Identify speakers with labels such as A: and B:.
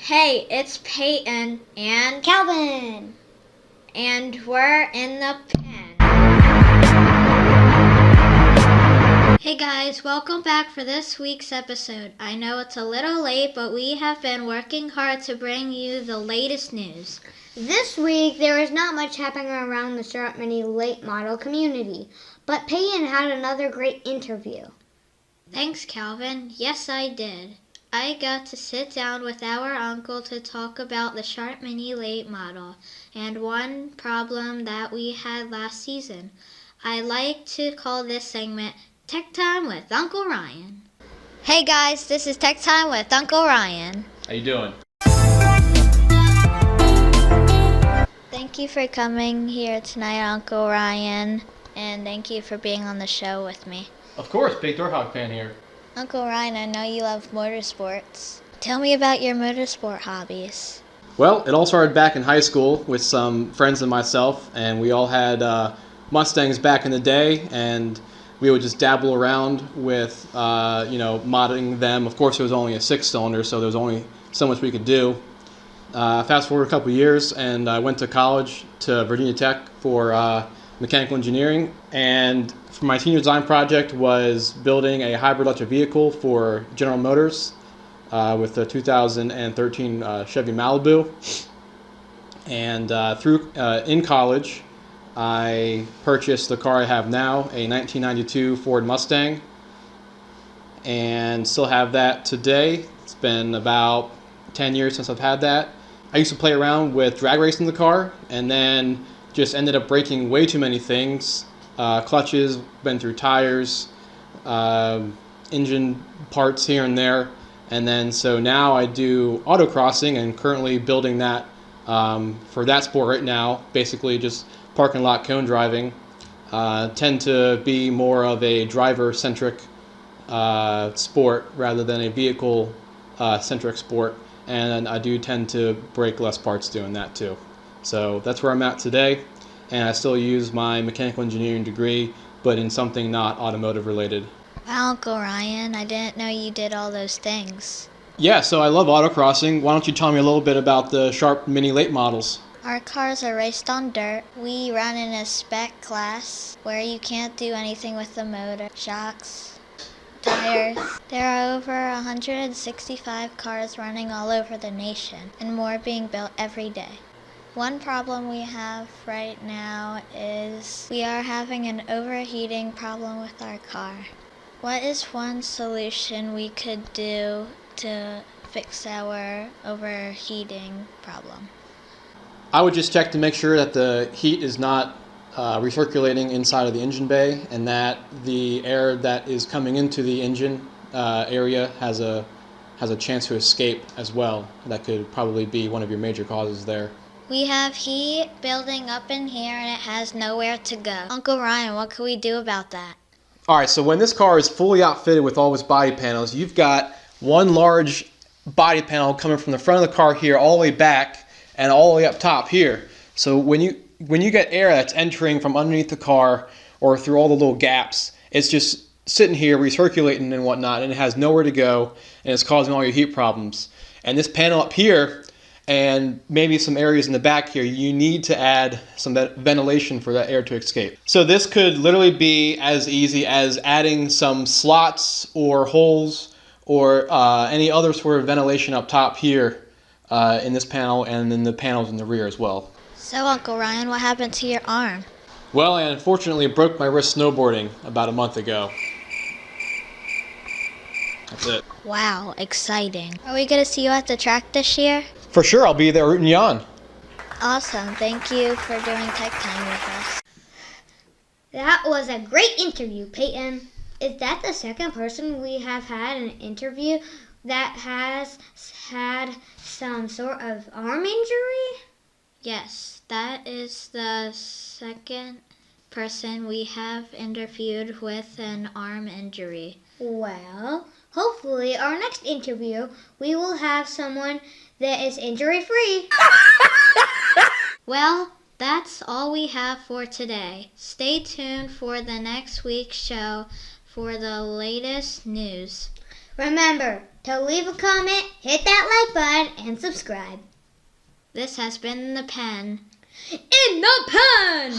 A: Hey, it's Peyton and
B: Calvin!
A: And we're in the pen. Hey guys, welcome back for this week's episode. I know it's a little late, but we have been working hard to bring you the latest news.
B: This week, there is not much happening around the Sharp Mini late model community, but Peyton had another great interview.
A: Thanks, Calvin. Yes, I did. I got to sit down with our uncle to talk about the Sharp Mini late model and one problem that we had last season. I like to call this segment Tech Time with Uncle Ryan. Hey guys, this is Tech Time with Uncle Ryan.
C: How you doing?
A: Thank you for coming here tonight, Uncle Ryan, and thank you for being on the show with me.
C: Of course, big Doorhawk fan here.
A: Uncle Ryan, I know you love motorsports. Tell me about your motorsport hobbies.
C: Well, it all started back in high school with some friends and myself, and we all had Mustangs back in the day, and we would just dabble around with, modding them. Of course, it was only a 6-cylinder, so there was only so much we could do. Fast forward a couple years, and I went to college to Virginia Tech for mechanical engineering, and for my senior design project was building a hybrid electric vehicle for General Motors with the 2013 Chevy Malibu. And in college, I purchased the car I have now, a 1992 Ford Mustang, and still have that today. It's been about 10 years since I've had that. I used to play around with drag racing the car, and then just ended up breaking way too many things. Clutches, been through tires, engine parts here and there. And then so now I do autocrossing and currently building that for that sport right now. Basically just parking lot cone driving. Tend to be more of a driver-centric sport rather than a vehicle-centric sport. And I do tend to break less parts doing that too. So that's where I'm at today, and I still use my mechanical engineering degree, but in something not automotive related.
A: Wow, Uncle Ryan, I didn't know you did all those things.
C: Yeah, so I love autocrossing. Why don't you tell me a little bit about the Sharp Mini late models?
A: Our cars are raced on dirt. We run in a spec class where you can't do anything with the motor, shocks, tires. There are over 165 cars running all over the nation, and more being built every day. One problem we have right now is we are having an overheating problem with our car. What is one solution we could do to fix our overheating problem?
C: I would just check to make sure that the heat is not recirculating inside of the engine bay, and that the air that is coming into the engine area has a chance to escape as well. That could probably be one of your major causes there.
A: We have heat building up in here and it has nowhere to go. Uncle Ryan, what can we do about that?
C: Alright, so when this car is fully outfitted with all its body panels, you've got one large body panel coming from the front of the car here all the way back and all the way up top here. So when you get air that's entering from underneath the car or through all the little gaps, it's just sitting here recirculating and whatnot, and it has nowhere to go, and it's causing all your heat problems. And this panel up here, and maybe some areas in the back here, you need to add some ventilation for that air to escape. So this could literally be as easy as adding some slots or holes or any other sort of ventilation up top here in this panel, and then the panels in the rear as well.
A: So Uncle Ryan, what happened to your arm?
C: Well, I unfortunately broke my wrist snowboarding about a month ago. That's it.
A: Wow, exciting. Are we going to see you at the track this year?
C: For sure, I'll be there rooting you on.
A: Awesome. Thank you for doing Tech Time with us.
B: That was a great interview, Peyton. Is that the second person we have had an interview that has had some sort of arm injury?
A: Yes, that is the second person we have interviewed with an arm injury.
B: Well, hopefully our next interview we will have someone that is injury-free.
A: Well, that's all we have for today. Stay tuned for the next week's show for the latest news.
B: Remember, To leave a comment, hit that like button, and subscribe.
A: This has been The Pen.
B: In the pen!